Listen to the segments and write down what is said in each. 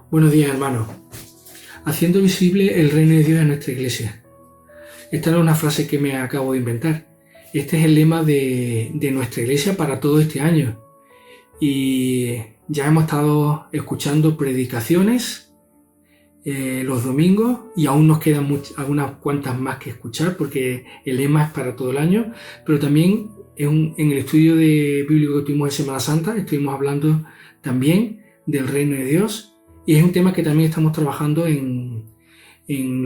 Buenos días, hermanos. Haciendo visible el reino de Dios en nuestra iglesia. Esta no es una frase que me acabo de inventar. Este es el lema de nuestra iglesia para todo este año. Y ya hemos estado escuchando predicaciones los domingos y aún nos quedan algunas cuantas más que escuchar porque el lema es para todo el año. Pero también en el estudio bíblico que tuvimos en Semana Santa estuvimos hablando también del reino de Dios. Y es un tema que también estamos trabajando en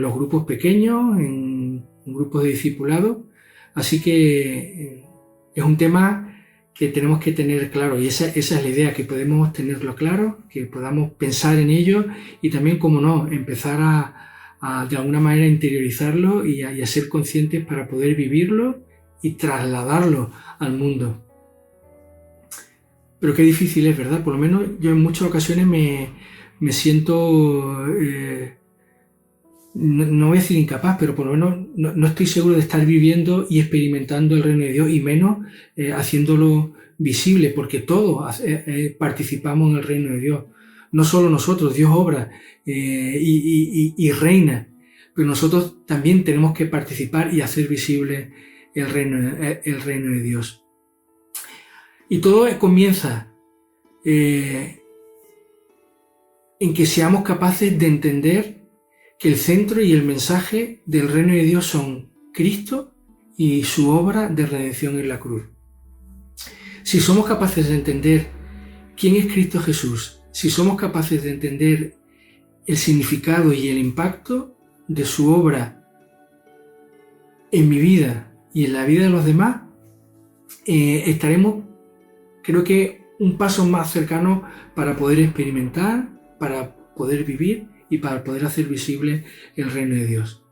los grupos pequeños, en grupos de discipulado. Así que es un tema que tenemos que tener claro. Y esa es la idea, que podemos tenerlo claro, que podamos pensar en ello y también, como no, empezar a de alguna manera interiorizarlo y a ser conscientes para poder vivirlo y trasladarlo al mundo. Pero qué difícil es, ¿verdad? Por lo menos yo en muchas ocasiones me siento, no voy a decir incapaz, pero por lo menos no estoy seguro de estar viviendo y experimentando el reino de Dios, y menos haciéndolo visible, porque todos participamos en el reino de Dios. No solo nosotros, Dios obra y reina, pero nosotros también tenemos que participar y hacer visible el reino de Dios. Y todo comienza en que seamos capaces de entender que el centro y el mensaje del reino de Dios son Cristo y su obra de redención en la cruz. Si somos capaces de entender quién es Cristo Jesús, si somos capaces de entender el significado y el impacto de su obra en mi vida y en la vida de los demás, estaremos, creo que, un paso más cercano para poder experimentar, para poder vivir y para poder hacer visible el reino de Dios.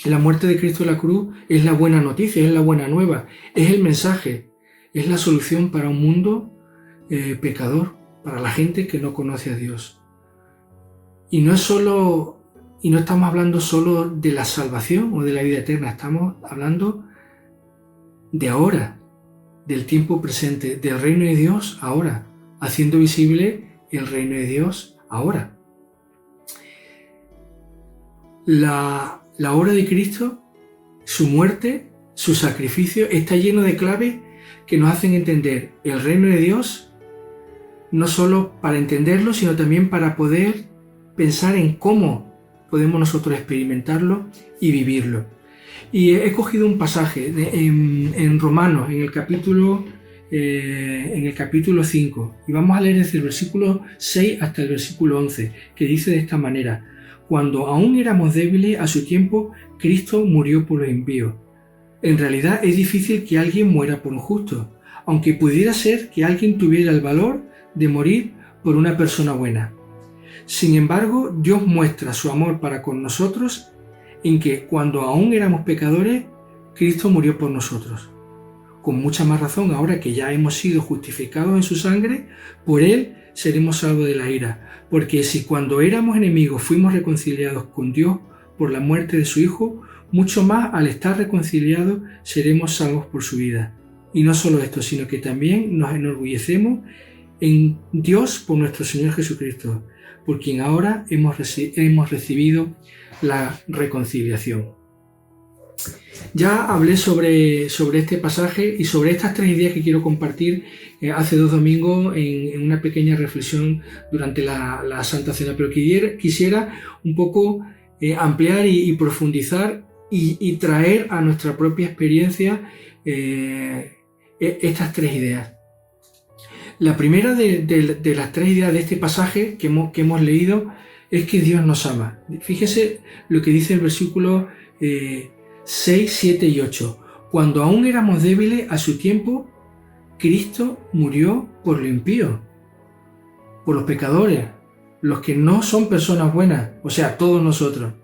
La muerte de Cristo en la cruz es la buena noticia, es la buena nueva, es el mensaje, es la solución para un mundo pecador, para la gente que no conoce a Dios. Y no estamos hablando solo de la salvación o de la vida eterna, estamos hablando de ahora, del tiempo presente, del reino de Dios ahora, haciendo visible el reino de Dios ahora. La obra de Cristo, su muerte, su sacrificio, está lleno de claves que nos hacen entender el reino de Dios, no solo para entenderlo, sino también para poder pensar en cómo podemos nosotros experimentarlo y vivirlo. Y he cogido un pasaje en Romanos, en el capítulo 5, y vamos a leer desde el versículo 6 hasta el versículo 11, que dice de esta manera: cuando aún éramos débiles, a su tiempo Cristo murió por los impíos. En realidad es difícil que alguien muera por un justo, aunque pudiera ser que alguien tuviera el valor de morir por una persona buena. Sin embargo, Dios muestra su amor para con nosotros en que cuando aún éramos pecadores, Cristo murió por nosotros. Con mucha más razón, ahora que ya hemos sido justificados en su sangre, por Él seremos salvos de la ira. Porque si cuando éramos enemigos fuimos reconciliados con Dios por la muerte de su Hijo, mucho más al estar reconciliados seremos salvos por su vida. Y no solo esto, sino que también nos enorgullecemos en Dios por nuestro Señor Jesucristo, por quien ahora hemos recibido la reconciliación. Ya hablé sobre este pasaje y sobre estas tres ideas que quiero compartir hace 2 domingos en una pequeña reflexión durante la Santa Cena, pero quisiera un poco ampliar y profundizar y traer a nuestra propia experiencia estas tres ideas. La primera de las tres ideas de este pasaje que hemos leído es que Dios nos ama. Fíjese lo que dice el versículo 6, 7 y 8. Cuando aún éramos débiles, a su tiempo, Cristo murió por los impíos, por los pecadores, los que no son personas buenas, o sea, todos nosotros.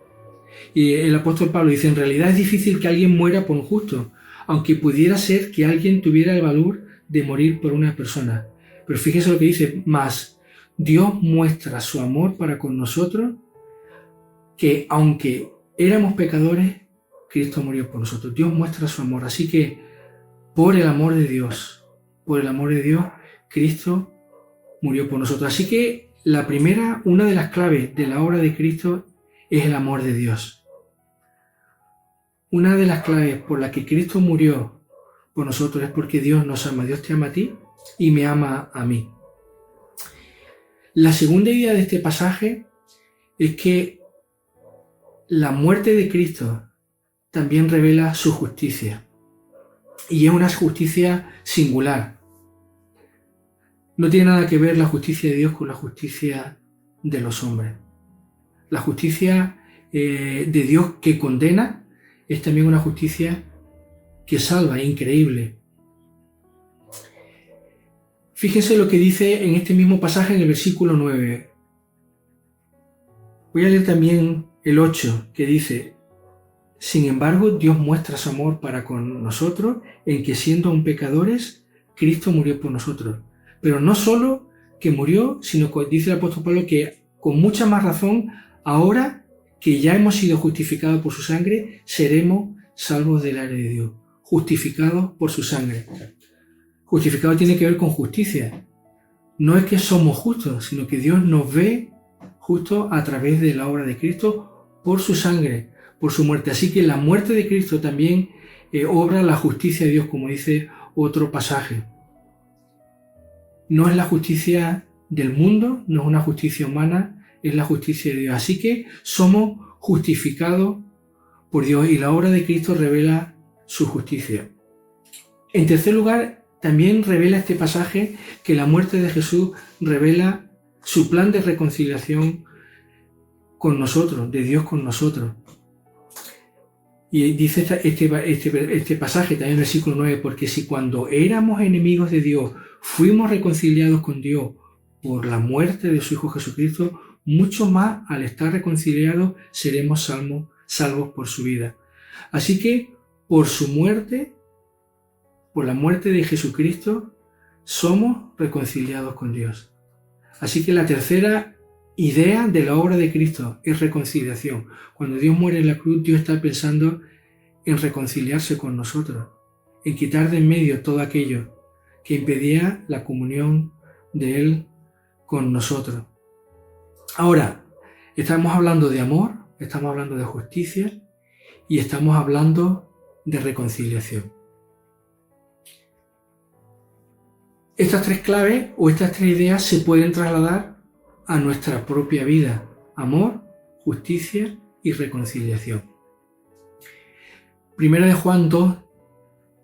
Y el apóstol Pablo dice: en realidad es difícil que alguien muera por un justo, aunque pudiera ser que alguien tuviera el valor de morir por una persona. Pero fíjese lo que dice: más Dios muestra su amor para con nosotros, que aunque éramos pecadores, Cristo murió por nosotros. Dios muestra su amor. Así que por el amor de Dios, Cristo murió por nosotros. Así que La primera, una de las claves de la obra de Cristo es el amor de Dios. Una de las claves por la que Cristo murió por nosotros es porque Dios nos ama. Dios te ama a ti y me ama a mí. La segunda idea de este pasaje es que la muerte de Cristo también revela su justicia. Y es una justicia singular. No tiene nada que ver la justicia de Dios con la justicia de los hombres. La justicia de Dios que condena es también una justicia que salva, es increíble. Fíjense lo que dice en este mismo pasaje en el versículo 9. Voy a leer también el 8, que dice: sin embargo, Dios muestra su amor para con nosotros en que siendo aún pecadores, Cristo murió por nosotros. Pero no solo que murió, sino que dice el apóstol Pablo que con mucha más razón, ahora que ya hemos sido justificados por su sangre, seremos salvos del ira de Dios. Justificados por su sangre. Justificado tiene que ver con justicia. No es que somos justos, sino que Dios nos ve justos a través de la obra de Cristo por su sangre, por su muerte. Así que la muerte de Cristo también obra la justicia de Dios, como dice otro pasaje. No es la justicia del mundo, no es una justicia humana, es la justicia de Dios. Así que somos justificados por Dios y la obra de Cristo revela su justicia. En tercer lugar, también revela este pasaje que la muerte de Jesús revela su plan de reconciliación con nosotros, de Dios con nosotros. Y dice este pasaje también en el versículo 9, porque si cuando éramos enemigos de Dios fuimos reconciliados con Dios por la muerte de su Hijo Jesucristo, mucho más al estar reconciliados seremos salvos por su vida. Así que por su muerte, por la muerte de Jesucristo, somos reconciliados con Dios. Así que la tercera idea de la obra de Cristo es reconciliación. Cuando Dios muere en la cruz, Dios está pensando en reconciliarse con nosotros, en quitar de en medio todo aquello que impedía la comunión de Él con nosotros. Ahora, estamos hablando de amor, estamos hablando de justicia y estamos hablando de reconciliación. Estas tres claves o estas tres ideas se pueden trasladar a nuestra propia vida: amor, justicia y reconciliación. Primera de Juan 2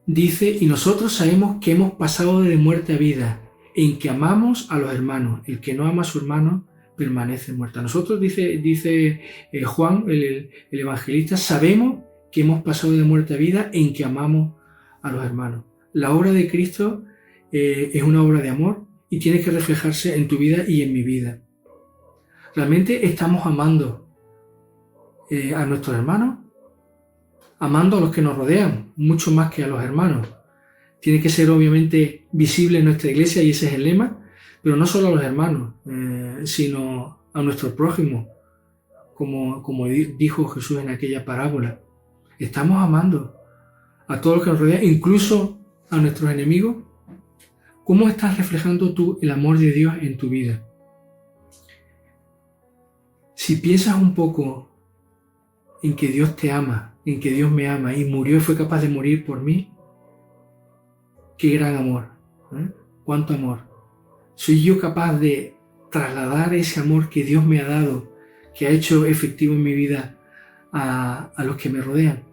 dice: y nosotros sabemos que hemos pasado de muerte a vida, en que amamos a los hermanos. El que no ama a su hermano permanece muerto. Nosotros, dice Juan, el evangelista, sabemos que hemos pasado de muerte a vida en que amamos a los hermanos. La obra de Cristo es una obra de amor y tiene que reflejarse en tu vida y en mi vida. ¿Realmente estamos amando a nuestros hermanos? Amando a los que nos rodean, mucho más que a los hermanos. Tiene que ser obviamente visible en nuestra iglesia y ese es el lema, pero no solo a los hermanos, sino a nuestro prójimo, como dijo Jesús en aquella parábola. Estamos amando a todos los que nos rodean, incluso a nuestros enemigos. ¿Cómo estás reflejando tú el amor de Dios en tu vida? Si piensas un poco en que Dios te ama, en que Dios me ama y murió y fue capaz de morir por mí, qué gran amor, ¿eh? Cuánto amor. ¿Soy yo capaz de trasladar ese amor que Dios me ha dado, que ha hecho efectivo en mi vida a los que me rodean?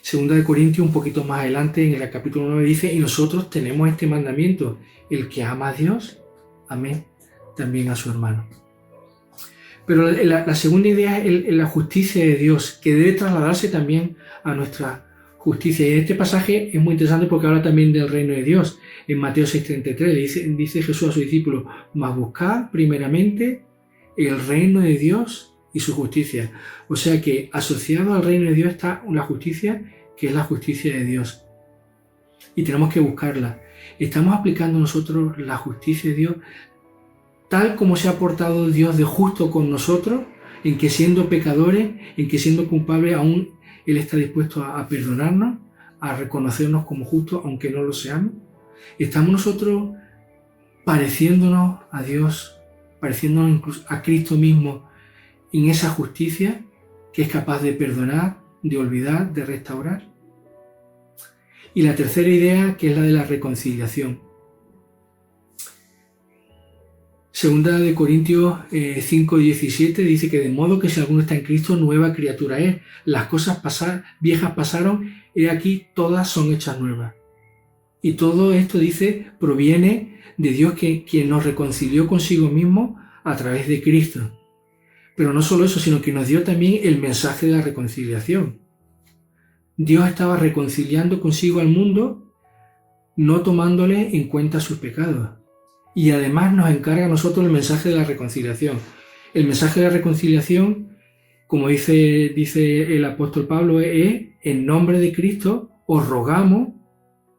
Segunda de Corintios, un poquito más adelante, en el capítulo 9, dice: y nosotros tenemos este mandamiento: el que ama a Dios, ame también a su hermano. Pero la segunda idea es la justicia de Dios, que debe trasladarse también a nuestra justicia. Y este pasaje es muy interesante porque habla también del reino de Dios. En Mateo 6:33 dice Jesús a sus discípulos: mas buscad primeramente el reino de Dios y su justicia. O sea que asociado al reino de Dios está la justicia, que es la justicia de Dios. Y tenemos que buscarla. ¿Estamos aplicando nosotros la justicia de Dios tal como se ha portado Dios de justo con nosotros, en que siendo pecadores, en que siendo culpables, aún Él está dispuesto a perdonarnos, a reconocernos como justos, aunque no lo seamos? ¿Estamos nosotros pareciéndonos a Dios, pareciéndonos incluso a Cristo mismo en esa justicia que es capaz de perdonar, de olvidar, de restaurar. Y la tercera idea, que es la de la reconciliación. Segunda de Corintios 5:17 dice que de modo que si alguno está en Cristo, nueva criatura es. Las cosas viejas pasaron, y aquí todas son hechas nuevas. Y todo esto, dice, proviene de Dios quien nos reconcilió consigo mismo a través de Cristo. Pero no solo eso, sino que nos dio también el mensaje de la reconciliación. Dios estaba reconciliando consigo al mundo, no tomándole en cuenta sus pecados. Y además nos encarga a nosotros el mensaje de la reconciliación. El mensaje de la reconciliación, como dice el apóstol Pablo, es: en nombre de Cristo os rogamos,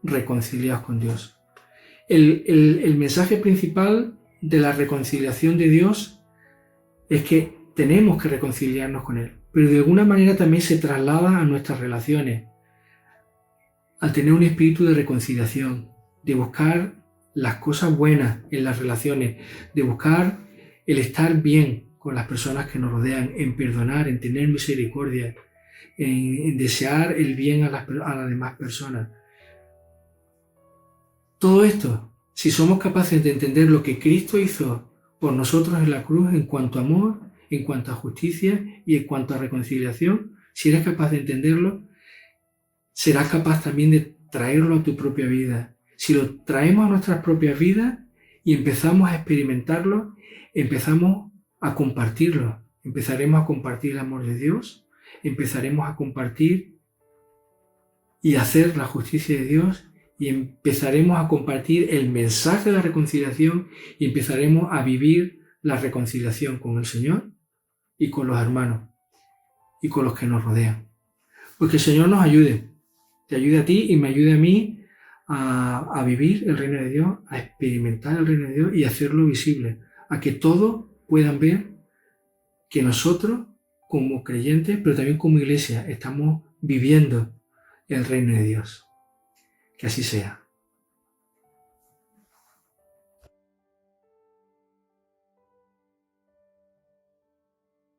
reconciliaos con Dios. El mensaje principal de la reconciliación de Dios es que tenemos que reconciliarnos con Él, pero de alguna manera también se traslada a nuestras relaciones, al tener un espíritu de reconciliación, de buscar las cosas buenas en las relaciones, de buscar el estar bien con las personas que nos rodean, en perdonar, en tener misericordia, en desear el bien a las demás personas. Todo esto, si somos capaces de entender lo que Cristo hizo por nosotros en la cruz en cuanto a amor, en cuanto a justicia y en cuanto a reconciliación, si eres capaz de entenderlo, serás capaz también de traerlo a tu propia vida. Si lo traemos a nuestras propias vidas y empezamos a experimentarlo, empezamos a compartirlo. Empezaremos a compartir el amor de Dios, empezaremos a compartir y hacer la justicia de Dios, y empezaremos a compartir el mensaje de la reconciliación, y empezaremos a vivir la reconciliación con el Señor y con los hermanos y con los que nos rodean. Pues que el Señor nos ayude, te ayude a ti y me ayude a mí a vivir el reino de Dios, a experimentar el reino de Dios y hacerlo visible, a que todos puedan ver que nosotros como creyentes, pero también como iglesia, estamos viviendo el reino de Dios. Que así sea.